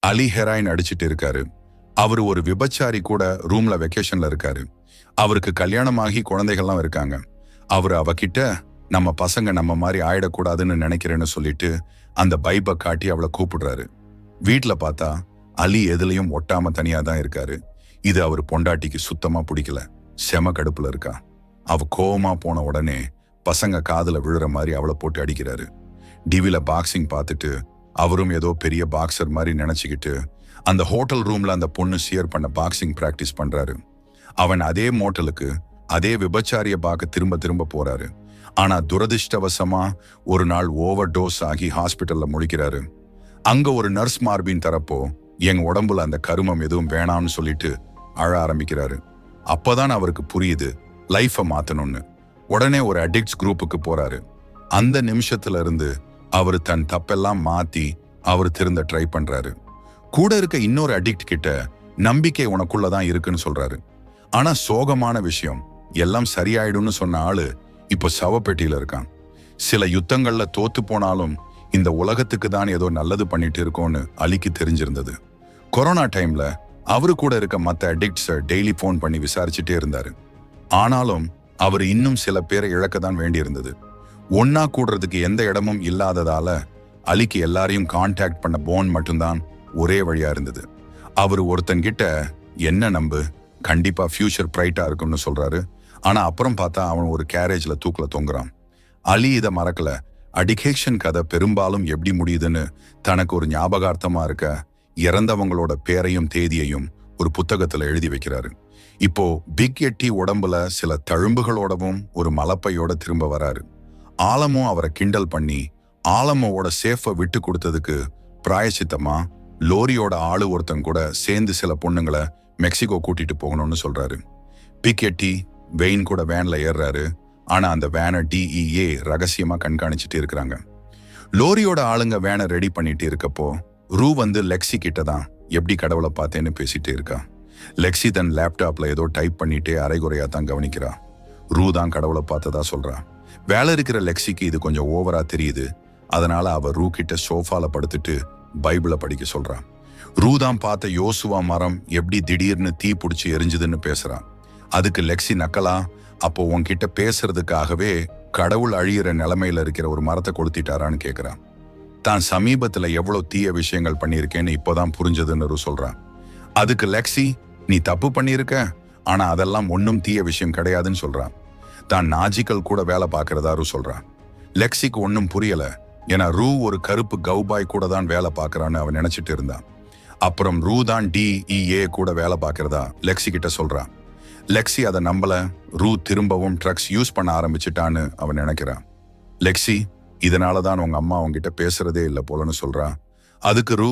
அலி heroin அடிச்சிட்டு இருக்காரு. அவரு ஒரு விபச்சாரி கூட ரூம்ல வெக்கேஷன்ல இருக்காரு. அவருக்கு கல்யாணமாகி குழந்தைகள்லாம் இருக்காங்க. அவரு அவகிட்ட நம்ம பசங்க நம்ம மாதிரி ஆயிடக்கூடாதுன்னு நினைக்கிறேன்னு சொல்லிட்டு அந்த பைப்பை காட்டி அவளை கூப்பிடுறாரு. வீட்டுல பார்த்தா அலி எதுலயும் ஒட்டாம தனியா தான் இருக்காரு. இது அவர் பொண்டாட்டிக்கு சுத்தமா பிடிக்கல. செம கடுப்புல இருக்கா. அவ கோவமா போன உடனே பசங்க காதுல விழுற மாதிரி அவளை போட்டு அடிக்கிறாரு. டிவில பாக்ஸிங் பார்த்துட்டு அவரும் ஏதோ பெரிய பாக்ஸர் மாதிரி நினைச்சுக்கிட்டு அந்த ஹோட்டல் ரூம்ல அந்த பொண்ணு ஷேர் பண்ண பாக்ஸிங் பிராக்டிஸ் பண்றாரு. அவன் அதே மோட்டலுக்கு அதே விபச்சாரிய பார்க்க திரும்ப திரும்ப போறாரு. ஆனா துரதிர்ஷ்டவசமா ஒரு நாள் ஓவர் டோஸ் ஆகி ஹாஸ்பிட்டல்ல முழிக்கிறாரு. அங்க ஒரு நர்ஸ் மார்பின் தரப்போ எங்க உடம்புல அந்த கருமம் எதுவும் வேணாம்னு சொல்லிட்டு அழ ஆரம்பிக்கிறாரு. அப்பதான் அவருக்கு புரியுது லைஃபை மாத்தணும்னு. உடனே ஒரு அடிக்ட்ஸ் குரூப்புக்கு போறாரு. அந்த நிமிஷத்துல இருந்து அவரு தன் தப்பெல்லாம் மாத்தி அவர் திருந்த ட்ரை பண்றாரு. கூட இருக்க இன்னொரு அடிக்ட் கிட்ட நம்பிக்கை உனக்குள்ளதான் இருக்குன்னு சொல்றாரு. ஆனா சோகமான விஷயம், எல்லாம் சரியாயிடும்னு சொன்ன ஆளு இப்போ சவப்பெட்டியில இருக்கான். சில யுத்தங்கள்ல தோத்து போனாலும் இந்த உலகத்துக்கு தான் ஏதோ நல்லது பண்ணிட்டு இருக்கோன்னு அலிக்கு தெரிஞ்சிருந்தது. கொரோனா டைம்ல அவரு கூட இருக்க மத்த அடிக்ட்ஸை டெய்லி போன் பண்ணி விசாரிச்சுட்டே இருந்தாரு. ஆனாலும் அவர் இன்னும் சில பேரை இழக்கத்தான் வேண்டியிருந்தது. ஒன்னா கூடுறதுக்கு எந்த இடமும் இல்லாததால அலிக்கு எல்லாரையும் கான்டாக்ட் பண்ண போன் மட்டும்தான் ஒரே வழியா இருந்தது. அவரு ஒருத்தன்கிட்ட என்ன நம்பு, கண்டிப்பா ஃபியூச்சர் பிரைட்டா இருக்கும்னு சொல்றாரு. ஆனா அப்புறம் பார்த்தா அவன் ஒரு கேரேஜ்ல தூக்குல தொங்குறான். அலி இதை மறக்கல. அடிக்ஷன் கதை பெரும்பாலும் எப்படி முடியுதுன்னு தனக்கு ஒரு ஞாபகார்த்தமா இருக்க இறந்தவங்களோட பேரையும் தேதியையும் ஒரு புத்தகத்துல எழுதி வைக்கிறாரு. இப்போ பிக் எட்டி உடம்புல சில தழும்புகளோடவும் ஒரு மலப்பையோட திரும்ப வராரு. ஆலமோ அவரை கிண்டல் பண்ணி ஆலமோவோட சேஃபை விட்டு கொடுத்ததுக்கு பிராயச்சித்தமா லோரியோட ஆளு ஒருத்தன் கூட சேர்ந்து சில பொண்ணுங்களை மெக்சிகோ கூட்டிட்டு போகணும்னு சொல்றாரு. பிக் எட்டி வெயின் கூட வேன்ல ஏறுறாரு. ஆனா அந்த வேனை DEA ரகசியமா கண்காணிச்சுட்டு இருக்கிறாங்க. லோரியோட ஆளுங்க வேனை ரெடி பண்ணிட்டு இருக்கப்போ ரூ வந்து லெக்ஸி கிட்ட தான் எப்படி கடவுளை பார்த்தேன்னு பேசிட்டே இருக்கா. லெக்ஸி தன் லேப்டாப்ல ஏதோ டைப் பண்ணிட்டே அரைகுறையா தான் கவனிக்கிறா. ரூ தான் கடவுளை பார்த்ததா சொல்றா. வேலை இருக்கிற லெக்ஸிக்கு இது கொஞ்சம் ஓவரா தெரியுது. அதனால அவ ரூ கிட்ட சோஃபால படுத்துட்டு பைபிளை படிக்க சொல்றா. ரூ தான் பார்த்த யோசுவா மரம் எப்படி திடீர்னு தீ பிடிச்சி எரிஞ்சுதுன்னு பேசுறான். அதுக்கு லெக்ஸி நக்கலா, அப்போ உன்கிட்ட பேசுறதுக்காகவே கடவுள் அழியிற நிலைமையில இருக்கிற ஒரு மரத்தை கொளுத்திட்டாரான்னு கேட்கிறான். தான் சமீபத்துல எவ்வளவு தீய விஷயங்கள் பண்ணியிருக்கேன்னு இப்போதான் புரிஞ்சதுன்னு ரூ சொல்றான். அதுக்கு லெக்ஸி, நீ தப்பு பண்ணியிருக்க, ஆனா அதெல்லாம் ஒன்னும் தீய விஷயம் கிடையாதுன்னு சொல்றான். தான் நாஜிக்கல் கூட வேலை பார்க்கறதா ரூ சொல்றான். லெக்ஸிக்கு ஒன்னும் புரியல. ஏன்னா ரூ ஒரு கருப்பு கௌபாய் கூட தான் வேலை பார்க்கறான்னு அவன் நினைச்சிட்டு இருந்தான். அப்புறம் ரூ தான் DEA கூட வேலை பார்க்கறதா லெக்ஸி கிட்ட சொல்றான். லெக்ஸி அதை நம்பல. ரூ திரும்பவும் ட்ரக்ஸ் யூஸ் பண்ண ஆரம்பிச்சிட்டான்னு அவன் நினைக்கிறான். லெக்ஸி, இதனாலதான் உங்க அம்மா உங்ககிட்ட பேசுறதே இல்லை போலன்னு சொல்றான். அதுக்கு ரூ,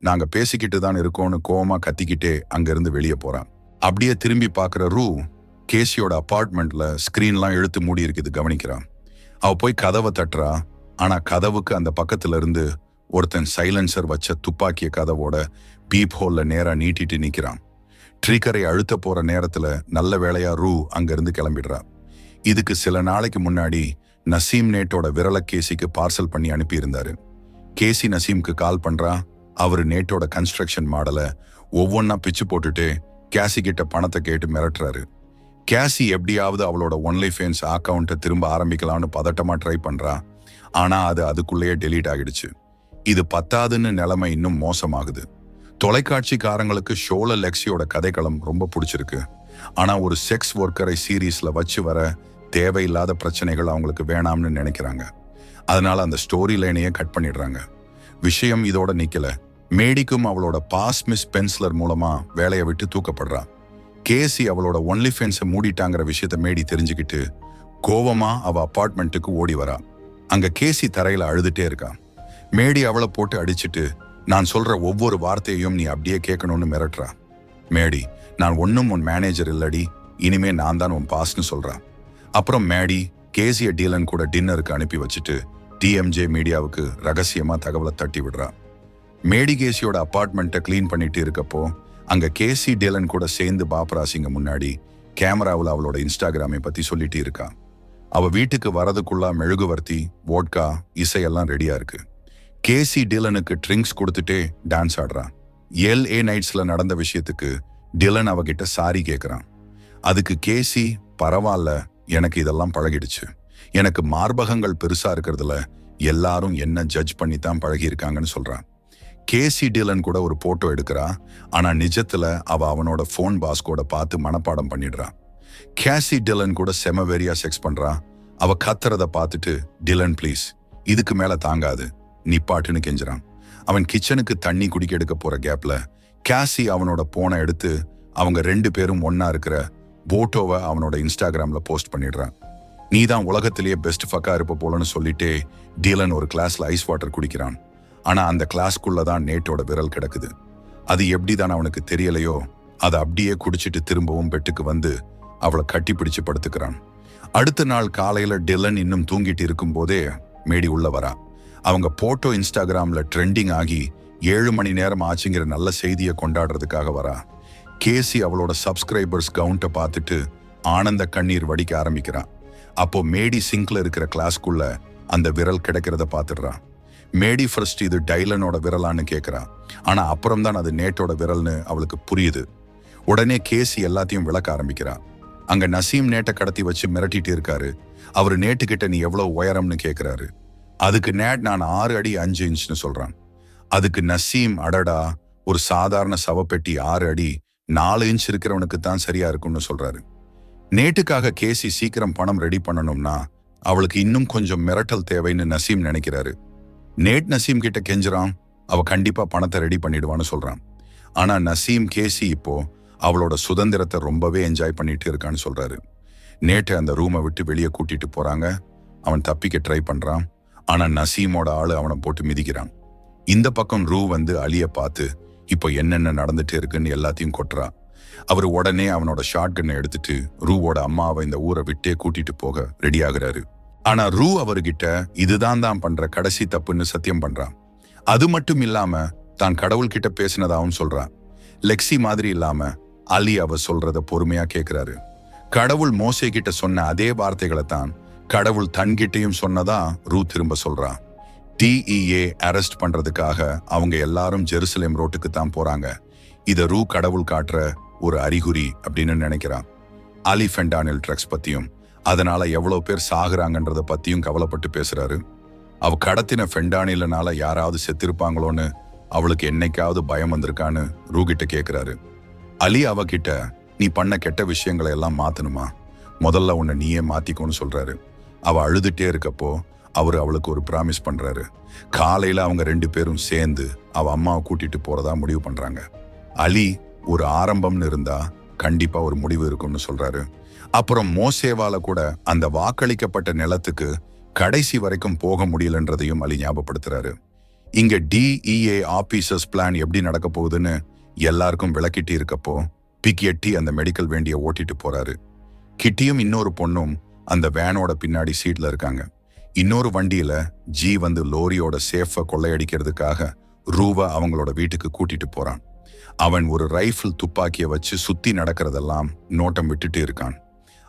நாங்க பேசிக்கிட்டு தான் இருக்கோம்னு கோவமா கத்திக்கிட்டே அங்கிருந்து வெளியே போறான். அப்படியே திரும்பி பார்க்குற ரூ கேசியோட அபார்ட்மெண்ட்ல ஸ்கிரீன்லாம் இழுத்து மூடி இருக்குது கவனிக்கிறான். அவ போய் கதவை தட்டுறா. ஆனா கதவுக்கு அந்த பக்கத்துல இருந்து ஒருத்தன் சைலன்சர் வச்ச துப்பாக்கிய கதவோட பீப் ஹோல்ல நேரா நீட்டிட்டு நிக்கிறான். ட்ரிகரை அழுத்த போற நேரத்துல நல்ல வேளையா ரூ அங்கிருந்து கிளம்பிடுறா. இதுக்கு சில நாளைக்கு முன்னாடி நசீம் நேட்டோட விரல கேசிக்கு பார்சல் பண்ணி அனுப்பியிருந்தாரு. கேசி நசீம்க்கு கால் பண்றா. அவரு நேட்டோட கன்ஸ்ட்ரக்ஷன் மாடலை ஒவ்வொன்னா பிச்சு போட்டுட்டு கேசி கிட்ட பணத்தை கேட்டு மிரட்டுறாரு. கேசி எப்படியாவது அவளோட ஒன்லி ஃபேன்ஸ் அக்கௌண்ட்டை திரும்ப ஆரம்பிக்கலாம்னு பதட்டமா ட்ரை பண்றா. ஆனா அது அதுக்குள்ளேயே டெலீட் ஆகிடுச்சு. இது பத்தாதுன்னு நிலைமை இன்னும் மோசமாகுது. தொலைக்காட்சிக்காரங்களுக்கு ஷோல லெக்ஸியோட கதைக்களம் ரொம்ப பிடிச்சிருக்கு. ஆனா ஒரு செக்ஸ் ஒர்க்கரை சீரீஸ்ல வச்சு வர தேவையில்லாத பிரச்சனைகள் அவங்களுக்கு வேணாம்னு நினைக்கிறாங்க. அதனால அந்த ஸ்டோரி லைனையே கட் பண்ணிடுறாங்க. விஷயம் இதோட நிக்கல. மேடிக்கும் அவளோட பாஸ் மிஸ் பென்ஸ்லர் மூலமா வேலையை விட்டு தூக்கப்படுறா. கேசி அவளோட ஒன்லி ஃபேன்ஸை மூடிட்டாங்கிற விஷயத்த மேடி தெரிஞ்சுக்கிட்டு கோவமா அவ அபார்ட்மெண்ட்டுக்கு ஓடி வரா. அங்க கேசி தரையில அழுதுட்டே இருக்கா. மேடி அவளை போட்டு அடிச்சுட்டு, நான் சொல்ற ஒவ்வொரு வார்த்தையையும் நீ அப்படியே கேட்கணும்னு மிரட்டுறா. மேடி, நான் ஒன்னும் உன் மேனேஜர் இல்லடி, இனிமே நான் தான் உன் பாஸ்ன்னு சொல்றா. அப்புறம் மேடி கேசிய டீலன் கூட டின்னருக்கு அனுப்பி வச்சுட்டு TMJ மீடியாவுக்கு ரகசியமா தகவலை தட்டி விடுறா. மேடி கேசியோட அபார்ட்மெண்ட்டை கிளீன் பண்ணிட்டு இருக்கப்போ அங்க கேசி டீலன் கூட சேர்ந்து பாப்பராசிங்க முன்னாடி கேமராவில் அவளோட இன்ஸ்டாகிராமை பத்தி சொல்லிட்டு இருக்கா. அவ வீட்டுக்கு வரதுக்குள்ள மெழுகுவர்த்தி, வோட்கா, இசையெல்லாம் ரெடியா இருக்கு. கேசி டீலனுக்கு ட்ரிங்க்ஸ் கொடுத்துட்டே டான்ஸ் ஆடுறான். LA நைட்ஸ்ல நடந்த விஷயத்துக்கு டிலன் அவகிட்ட சாரி கேட்குறான். அதுக்கு கேசி, பரவாயில்ல, எனக்கு இதெல்லாம் பழகிடுச்சு. எனக்கு மார்பகங்கள் பெருசா இருக்கிறதுல எல்லாரும் என்ன ஜட்ஜ் பண்ணி தான் பழகி இருக்காங்கன்னு சொல்றான். கேசி டிலன் கூட ஒரு போட்டோ எடுக்கிறா. ஆனா நிஜத்துல அவனோட போன் பாஸ்கோட பார்த்து மனப்பாடம் பண்ணிடுறான். கேசி டிலன் கூட செம வெறியா செக்ஸ் பண்றா. அவ கத்துறத பார்த்துட்டு, டிலன் ப்ளீஸ், இதுக்கு மேல தாங்காது, நிப்பாட்டுன்னு கெஞ்சுறான். அவன் கிச்சனுக்கு தண்ணி குடிக்க எடுக்க போற கேப்ல கேசி அவனோட போனை எடுத்து அவங்க 2 பேரும் ஒன்னா இருக்கிற போட்டோவை அவனோட இன்ஸ்டாகிராம்ல போஸ்ட் பண்ணிடுறான். நீ தான் உலகத்திலேயே பெஸ்ட் ஃபக்கா இருப்ப போலன்னு சொல்லிட்டே டிலன் ஒரு கிளாஸ்ல ஐஸ் வாட்டர் குடிக்கிறான். ஆனா அந்த கிளாஸ்க்குள்ளதான் நேட்டோட விரல் கிடக்குது. அது எப்படிதான் அவனுக்கு தெரியலையோ, அதை அப்படியே குடிச்சிட்டு திரும்பவும் பெட்டுக்கு வந்து அவளை கட்டி பிடிச்சு படுத்துக்கிறான். அடுத்த நாள் காலையில டிலன் இன்னும் தூங்கிட்டு இருக்கும் போதே மேடி உள்ள வரா. அவங்க போட்டோ இன்ஸ்டாகிராம்ல ட்ரெண்டிங் ஆகி 7 மணி நேரம் ஆச்சுங்கிற நல்ல செய்தியை கொண்டாடுறதுக்காக வரா. கேசி அவளோட சப்ஸ்கிரைபர்ஸ் கவுண்ட்டை பார்த்துட்டு ஆனந்த கண்ணீர் வடிக்க ஆரம்பிக்கிறான். அப்போ மேடி சிங்க்ல இருக்கிற கிளாஸ்க்குள்ள அந்த விரல் கிடைக்கிறத பார்த்துடுறா. மேடி ஃபர்ஸ்ட் இது டைலனோட விரலான்னு கேட்கிறா. ஆனா அப்புறம் தான் அது நேட்டோட விரல்னு அவளுக்கு புரியுது. உடனே கேசி எல்லாத்தையும் விளக்க ஆரம்பிக்கிறா. அங்க நசீம் நேட்டை கடத்தி வச்சு மிரட்டிட்டு இருக்காரு. அவரு நேட்டுக்கிட்ட நீ எவ்வளவு உயரம்னு கேட்கிறாரு. அதுக்கு நேட் நான் 6 அடி 5 இன்ச்னு சொல்றான். அதுக்கு நசீம், அடடா, ஒரு சாதாரண சவப்பெட்டி 6 அடி 4 இன்ச் இருக்கிறவனுக்கு தான் சரியா இருக்கும்னு சொல்றாரு. நேட்டுக்காக கேசி சீக்கிரம் பணம் ரெடி பண்ணணும்னா அவளுக்கு இன்னும் கொஞ்சம் மிரட்டல் தேவைன்னு நசீம் நினைக்கிறாரு. நேட் நசீம் கிட்ட கெஞ்சுறான். அவ கண்டிப்பா பணத்தை ரெடி பண்ணிடுவான்னு சொல்றான். ஆனா நசீம் கேசி இப்போ அவளோட சுதந்திரத்தை ரொம்பவே என்ஜாய் பண்ணிட்டு இருக்கான்னு சொல்றாரு. நேட்டை அந்த ரூமை விட்டு வெளியே கூட்டிட்டு போறாங்க. அவன் தப்பிக்க ட்ரை பண்றான். ஆனா நசீமோட ஆளு அவனை போட்டு மிதிக்கிறான். இந்த பக்கம் ரூ வந்து அலிய பார்த்து இப்போ என்னென்ன நடந்துட்டு இருக்குன்னு எல்லாத்தையும் கொட்டுறா. அவர் உடனே அவனோட ஷார்ட் கன்னை எடுத்துட்டு ரூவோட அம்மாவை இந்த ஊரை விட்டே கூட்டிட்டு போக ரெடி ஆகுறாரு. ஆனா ரூ அவர்கிட்ட இதுதான் தான் பண்ற கடைசி தப்புன்னு சத்தியம் பண்றான். அது மட்டும் இல்லாம தான் கடவுள்கிட்ட பேசினதாவும் சொல்றான். லெக்ஸி மாதிரி இல்லாம அலி அவ சொல்றத பொறுமையா கேட்கிறாரு. கடவுள் மோசே கிட்ட சொன்ன அதே வார்த்தைகளை தான் கடவுள் தன்கிட்டையும் சொன்னதா ரூ திரும்ப சொல்றான். DEA அரெஸ்ட் பண்றதுக்காக அவங்க எல்லாரும் ஜெருசலேம் ரோட்டுக்கு தான் போறாங்க. இத ரூ கடவுள் காட்டுற ஒரு அறிகுறி அப்படின்னு நினைக்கிறான். அலி ஃபென்டானில் ட்ரக்ஸ் பத்தியும் அதனால எவ்வளவு பேர் சாகுறாங்கன்றத பத்தியும் கவலைப்பட்டு பேசுறாரு. அவ கடத்தின ஃபென்டானிலனால யாராவது செத்திருப்பாங்களோன்னு அவளுக்கு என்னைக்காவது பயம் வந்திருக்கான்னு ரூ கிட்ட கேட்கிறாரு. அலி அவகிட்ட நீ பண்ண கெட்ட விஷயங்களை எல்லாம் மாத்தணுமா, முதல்ல உன்னை நீயே மாத்திக்கோன்னு சொல்றாரு. அவ அழுதுட்டே இருக்கப்போ அவரு அவளுக்கு ஒரு ப்ராமிஸ் பண்றாரு. காலையில அவங்க 2 பேரும் சேர்ந்து அவ அம்மாவை கூட்டிட்டு போறதா முடிவு பண்றாங்க. அலி ஒரு ஆரம்பம்னு இருந்தா கண்டிப்பா ஒரு முடிவு இருக்கும்னு சொல்றாரு. அப்புறம் மோசேவால கூட அந்த வாக்களிக்கப்பட்ட நிலத்துக்கு கடைசி வரைக்கும் போக முடியலன்றதையும் அலி ஞாபகப்படுத்துறாரு. இங்க DEA ஆபீசர்ஸ் பிளான் எப்படி நடக்க போகுதுன்னு எல்லாருக்கும் விளக்கிட்டு இருக்கப்போ பிக்கெட்டி அந்த மெடிக்கல் வேண்டிய ஓட்டிட்டு போறாரு. கிட்டியும் இன்னொரு பொண்ணும் அந்த வேனோட பின்னாடி சீட்ல இருக்காங்க. இன்னொரு வண்டியில ஜி வந்து லோரியோட சேஃபை கொள்ளையடிக்கிறதுக்காக ரூவா அவங்களோட வீட்டுக்கு கூட்டிட்டு போறான். அவன் ஒரு ரைஃபிள் துப்பாக்கியை வச்சு சுத்தி நடக்கிறதெல்லாம் நோட்டம் விட்டுட்டு இருக்கான்.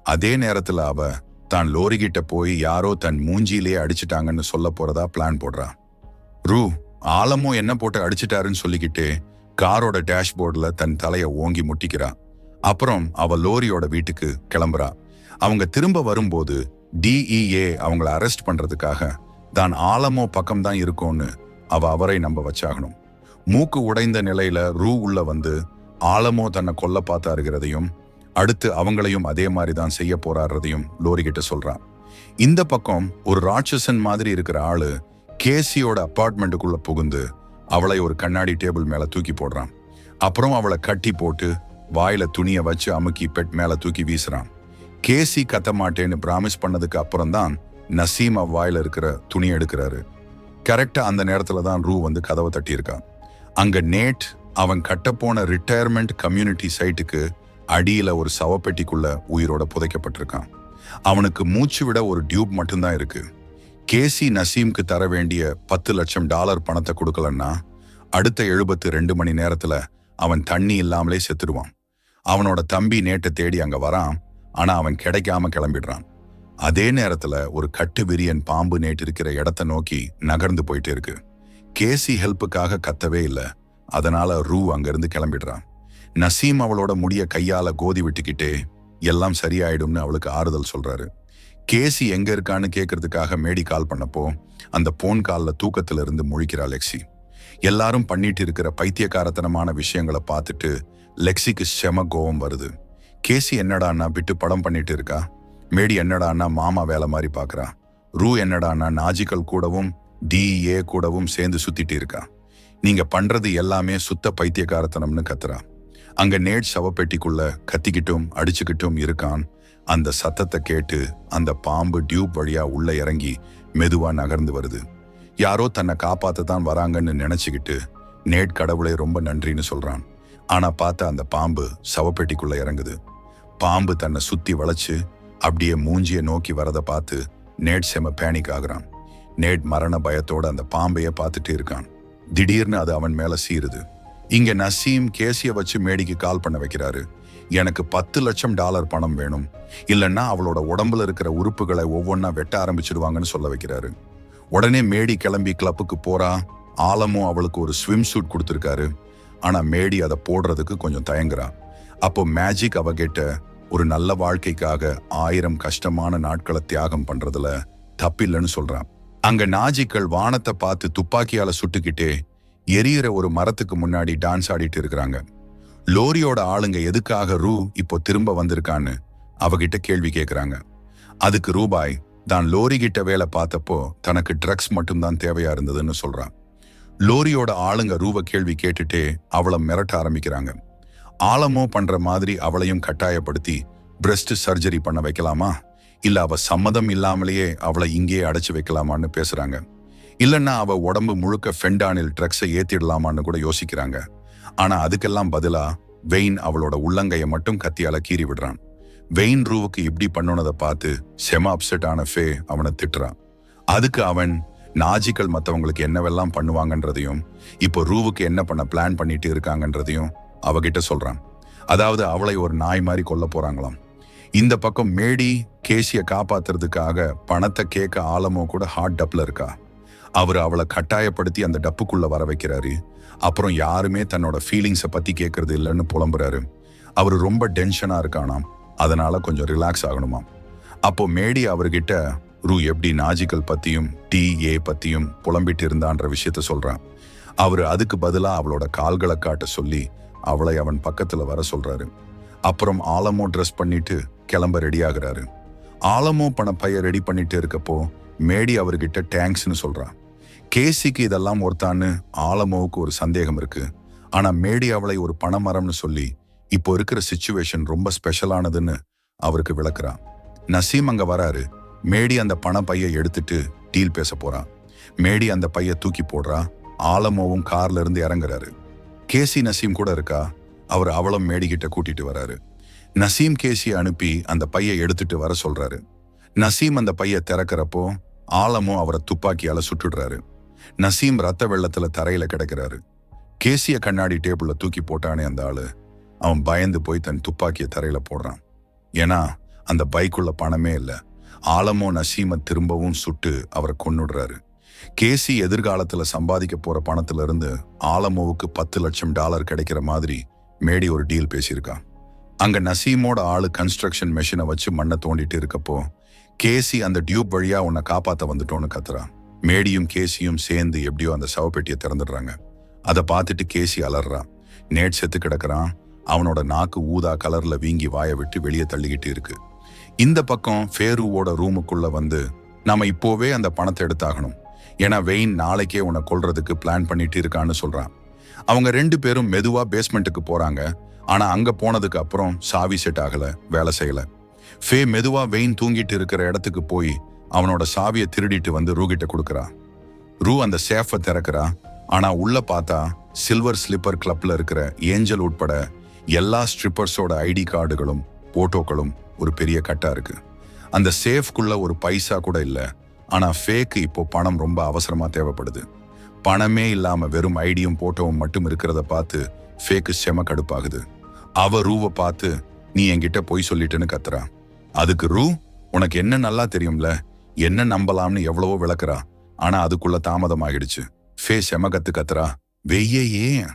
அதே நேரத்துல அவ தான் லோரி கிட்ட போய் யாரோ தன் மூஞ்சியிலேயே அடிச்சிட்டாங்கன்னு சொல்ல போறதா பிளான் போடுறா. ரூ ஆலமோ என்ன போட்டு அடிச்சிட்டாருன்னு சொல்லிக்கிட்டே காரோட டேஷ்போர்ட்ல தன் தலைய ஓங்கி முட்டிக்கிறா. அப்புறம் அவ லோரியோட வீட்டுக்கு கிளம்புறா. அவங்க திரும்ப வரும்போது DEA அவங்கள அரெஸ்ட் பண்றதுக்காக தான் ஆலமோ பக்கம் தான் இருக்கும்னு அவரை நம்ப வச்சாகணும். மூக்கு உடைந்த நிலையில ரூ உள்ள வந்து ஆலமோ தன்னை கொல்ல பார்த்தாருகிறதையும் அடுத்து அவங்களையும் அதே மாதிரி தான் செய்ய போறாருதையும் லோரி கிட்ட சொல்றான். இந்த பக்கம் ஒரு ராட்சசன் மாதிரி இருக்கிற ஆளு கேசியோட அப்பார்ட்மெண்ட்டுக்குள்ள புகுந்து அவளை ஒரு கண்ணாடி டேபிள் மேல தூக்கி போடுறான். அப்புறம் அவளை கட்டி போட்டு வாயில துணியை வச்சு அமுக்கி பெட் மேல தூக்கி வீசுறான். கேசி கத்த மாட்டேன்னு பிராமிஸ் பண்ணதுக்கு அப்புறம் தான் நசீம் வாயில இருக்கிற துணியை எடுக்கிறாரு. கரெக்டா அந்த நேரத்துல தான் ரூ வந்து கதவை தட்டியிருக்கான். அங்க நேட் அவன் கட்டப்போன ரிட்டையர்மெண்ட் கம்யூனிட்டி சைட்டுக்கு அடியில ஒரு சவப்பெட்டிக்குள்ள உயிரோட புதைக்கப்பட்டிருக்கான். அவனுக்கு மூச்சு விட ஒரு டியூப் மட்டும்தான் இருக்கு. கேசி நசீம்க்கு தர வேண்டிய $10 லட்சம் பணத்தை கொடுக்கலன்னா அடுத்த 72 மணி நேரத்துல அவன் தண்ணி இல்லாமலே செத்துடுவான். அவனோட தம்பி நேட்டை தேடி அங்க வரான். ஆனா அவன் கிடைக்காம கிளம்பிடுறான். அதே நேரத்துல ஒரு கட்டு விரியன் பாம்பு நேட்டு இருக்கிற இடத்த நோக்கி நகர்ந்து போயிட்டே இருக்கு. கேசி ஹெல்ப்புக்காக கத்தவே இல்லை. அதனால ரூ அங்கிருந்து கிளம்பிடுறான். நசீம் அவளோட முடிய கையால கோதி விட்டுக்கிட்டே எல்லாம் சரியாயிடும்னு அவளுக்கு ஆறுதல் சொல்றாரு. கேசி எங்க இருக்கான்னு கேட்கறதுக்காக மேடி கால் பண்ணப்போ அந்த போன் கால்ல தூக்கத்துல இருந்து முழிக்கிறா லெக்ஸி. எல்லாரும் பண்ணிட்டு இருக்கிற பைத்தியக்காரத்தனமான விஷயங்களை பார்த்துட்டு லெக்ஸிக்கு செம கோவம் வருது. கேசி என்னடான்னா விட்டு படம் பண்ணிட்டு இருக்கா. மேடி என்னடான்னா மாமா வேலை மாதிரி பாக்குறா. ரூ என்னடான்னா நாஜிக்கல் கூடவும் டிஏ கூடவும் சேர்ந்து சுத்திட்டு இருக்கா. நீங்க பண்றது எல்லாமே சுத்த பைத்தியக்காரத்தனம்னு கத்துறா. அங்க நேட் சவப்பெட்டிக்குள்ள கத்திக்கிட்டும் அடிச்சுக்கிட்டும் இருக்கான். அந்த சத்தத்தை கேட்டு அந்த பாம்பு டியூப் வழியா உள்ள இறங்கி மெதுவா நகர்ந்து வருது. யாரோ தன்னை காப்பாத்த தான் வராங்கன்னு நினைச்சுக்கிட்டு நேட் கடவுளை ரொம்ப நன்றின்னு சொல்றான். ஆனா பார்த்தா அந்த பாம்பு சவப்பெட்டிக்குள்ள இறங்குது. பாம்பு தன்னை சுத்தி வளைச்சு அப்படியே மூஞ்சிய நோக்கி வரதை பார்த்து நேட் செம பேனிக் ஆகுறான். நேட் மரண பயத்தோட அந்த பாம்பைய பார்த்துட்டு இருக்கான். திடீர்னு அது அவன் மேல சீருது. இங்க நசீம் கேசிய வச்சு மேடிக்கு கால் பண்ண வைக்கிறாரு. எனக்கு $10 லட்சம் பணம் வேணும், இல்லைன்னா அவளோட உடம்புல இருக்கிற உறுப்புகளை ஒவ்வொன்னா வெட்ட ஆரம்பிச்சிடுவாங்கன்னு சொல்ல வைக்கிறாரு. உடனே மேடி கிளம்பி கிளப்புக்கு போறா. ஆலமும் அவளுக்கு ஒரு ஸ்விம் சூட் கொடுத்துருக்காரு. ஆனா மேடி அதை போடுறதுக்கு கொஞ்சம் தயங்குறா. அப்போ மேஜிக் அவகிட்ட ஒரு நல்ல வாழ்க்கைக்காக 1000 கஷ்டமான நாட்களை தியாகம் பண்றதுல தப்பில்லைன்னு சொல்றான். அங்க நாஜிக்கள் வானத்தை பார்த்து துப்பாக்கியால சுட்டுக்கிட்டே எரியிற ஒரு மரத்துக்கு முன்னாடி டான்ஸ் ஆடிட்டு இருக்கிறாங்க. லோரியோட ஆளுங்க எதுக்காக ரூ இப்போ திரும்ப வந்திருக்கான்னு அவகிட்ட கேள்வி கேட்கிறாங்க. அதுக்கு ரூபாய் தான் லோரி கிட்ட வேலை பார்த்தப்போ தனக்கு ட்ரக்ஸ் மட்டும்தான் தேவையா இருந்ததுன்னு சொல்றான். லோரியோட ஆளுங்க ரூவை கேள்வி கேட்டுட்டே அவளை மிரட்ட ஆரம்பிக்கிறாங்க. ஆலமோ பண்ற மாதிரி அவளையும் கட்டாயப்படுத்தி பிரஸ்ட் சர்ஜரி பண்ண வைக்கலாமா, இல்ல அவ சம்மதம் இல்லாமலேயே அவளை இங்கேயே அடைச்சு வைக்கலாமான்னு பேசுறாங்க. இல்லைன்னா அவ உடம்பு முழுக்க ஃபென்டானில் ட்ரக்ஸை ஏத்திடலாமான்னு கூட யோசிக்கிறாங்க. ஆனா அதுக்கெல்லாம் பதிலா வெயின் அவளோட உள்ளங்கைய மட்டும் கத்தியால கீறி விடுறான். வெயின் ரூவுக்கு இப்படி பண்ணுனதை பார்த்து செம அப்செட் ஆன ஃபே அவனை திட்டுறான். அதுக்கு அவன் நாஜிக்கள் மற்றவங்களுக்கு என்னவெல்லாம் பண்ணுவாங்கன்றதையும் இப்போ ரூவுக்கு என்ன பண்ண பிளான் பண்ணிட்டு இருக்காங்கன்றதையும் அவகிட்ட சொல்றான். அதாவது அவளை ஒரு நாய் மாதிரி கொல்ல போறாங்களாம். இந்த பக்கம் மேடி கேசிய காப்பாத்துறதுக்காக பணத்தை கேட்க ஆலமோ கூட ஹாட் டப்ல இருக்கா. அவர் அவளை கட்டாயப்படுத்தி அந்த டப்புக்குள்ள வர வைக்கிறாரு. அப்புறம் யாருமே தன்னோட ஃபீலிங்ஸை பத்தி கேட்கறது இல்லைன்னு புலம்புறாரு. அவர் ரொம்ப டென்ஷனா இருக்கானாம். அதனால கொஞ்சம் ரிலாக்ஸ் ஆகணுமாம். அப்போ மேடி அவர்கிட்ட ரூ எப்படி நாஜிக்கல் பத்தியும் டிஏ பத்தியும் புலம்பிட்டு இருந்தான்ற விஷயத்த சொல்றான். அவரு அதுக்கு பதிலா அவளோட கால்களை காட்ட சொல்லி அவளை அவன் பக்கத்துல வர சொல்றாரு. அப்புறம் ஆலமோ ட்ரெஸ் பண்ணிட்டு கிளம்ப ரெடி ஆகுறாரு. ஆலமோ பணப்பைய ரெடி பண்ணிட்டு இருக்கப்போ மேடி அவர்கிட்ட டேங்க்ஸ்னு சொல்றான். கேசிக்கு இதெல்லாம் ஒருத்தான்னு ஆலமோவுக்கு ஒரு சந்தேகம் இருக்கு. ஆனா மேடி அவளை ஒரு பணமரம்னு சொல்லி இப்போ இருக்கிற சிச்சுவேஷன் ரொம்ப ஸ்பெஷலானதுன்னு அவருக்கு விளக்குறான். நசீம் அங்க வராரு. மேடி அந்த பண பைய எடுத்துட்டு டீல் பேச போறான். மேடி அந்த பைய தூக்கி போடுறா. ஆலமோவும் கார்ல இருந்து இறங்குறாரு. கேசி நசீம் கூட இருக்கா. அவர் அவளும் மேடி கிட்ட கூட்டிட்டு வராரு. நசீம் கேசியை அனுப்பி அந்த பைய எடுத்துட்டு வர சொல்றாரு. நசீம் அந்த பைய திறக்கிறப்போ ஆலமோ அவரை துப்பாக்கியால சுட்டுடுறாரு. நசீம் ரத்த வெள்ளத்துல தரையில கிடக்கிறாரு. கேசிய கண்ணாடி டேபிள்ல தூக்கி போட்டானே அந்த ஆளு, அவன் பயந்து போய் தன் துப்பாக்கிய தரையில போடுறான். ஏன்னா அந்த பைக்குள்ள பணமே இல்ல. ஆலமோ நசீமை திரும்பவும் சுட்டு அவரை கொன்னுடுறாரு. கேசி எதிர்காலத்துல சம்பாதிக்க போற பணத்துல இருந்து ஆலமோவுக்கு $10 லட்சம் கிடைக்கிற மாதிரி மேடி ஒரு டீல் பேசியிருக்கான். அங்க நசீமோட ஆளு கன்ஸ்ட்ரக்ஷன் மெஷினை வச்சு மண்ணை தோண்டிட்டு இருக்கப்போ கேசி அந்த டியூப் வழியா உன்னை காப்பாத்த வந்துட்டோன்னு கத்துறான். மேடியும் கேசியும் சேர்ந்து எப்படியோ அந்த சவப்பெட்டியை திறந்துடுறாங்க. அதை பார்த்துட்டு கேசி அலறான். நேட் செத்து கிடக்குறான். அவனோட நாக்கு ஊதா கலர்ல வீங்கி வாயை விட்டு வெளியே தள்ளிக்கிட்டு இருக்கு. இந்த பக்கம் ஃபேருவோட ரூமுக்குள்ள வந்து நாம இப்போவே அந்த பணத்தை எடுத்தாகணும், ஏன்னா வெயின் நாளைக்கே உன்னை கொல்றதுக்கு பிளான் பண்ணிட்டு இருக்கான்னு சொல்றான். அவங்க 2 பேரும் மெதுவா பேஸ்மெண்ட்டுக்கு போறாங்க. ஆனா அங்க போனதுக்கு அப்புறம் சாவி செட் ஆகல, வேலை செய்யல. ஃபே மெதுவா வெயின் தூங்கிட்டு இருக்கிற இடத்துக்கு போய் அவனோட சாவியை திருடிட்டு வந்து ரூ கிட்ட கொடுக்கறா. ரூ அந்த சேஃபை திறக்கிறா. ஆனா உள்ள பார்த்தா சில்வர் ஸ்லிப்பர் கிளப்ல இருக்கிற ஏஞ்சல் உட்பட எல்லா ஸ்ட்ரிப்பர்ஸோட ஐடி கார்டுகளும் போட்டோக்களும் ஒரு பெரிய கட்டா இருக்கு. அந்த சேஃப்குள்ள ஒரு பைசா கூட இல்ல. ஆனா ஃபேக்கு இப்போ பணம் ரொம்ப அவசரமா தேவைப்படுது. பணமே இல்லாம வெறும் ஐடியும் போட்டோவும் மட்டும் இருக்கிறத பார்த்து ஃபேக்கு செம கடுப்பாகுது. அவ ரூவை பார்த்து நீ என்கிட்ட போய் சொல்லிட்டுன்னு கத்துறா. அதுக்கு ரூ, உனக்கு என்ன நல்லா தெரியும்ல, என்ன நம்பலாம்னு எவ்வளவோ விளக்குறா. ஆனா அதுக்குள்ள தாமதம் ஆகிடுச்சு. ஃபே செம கத்துறா. வெய்யே ஏன்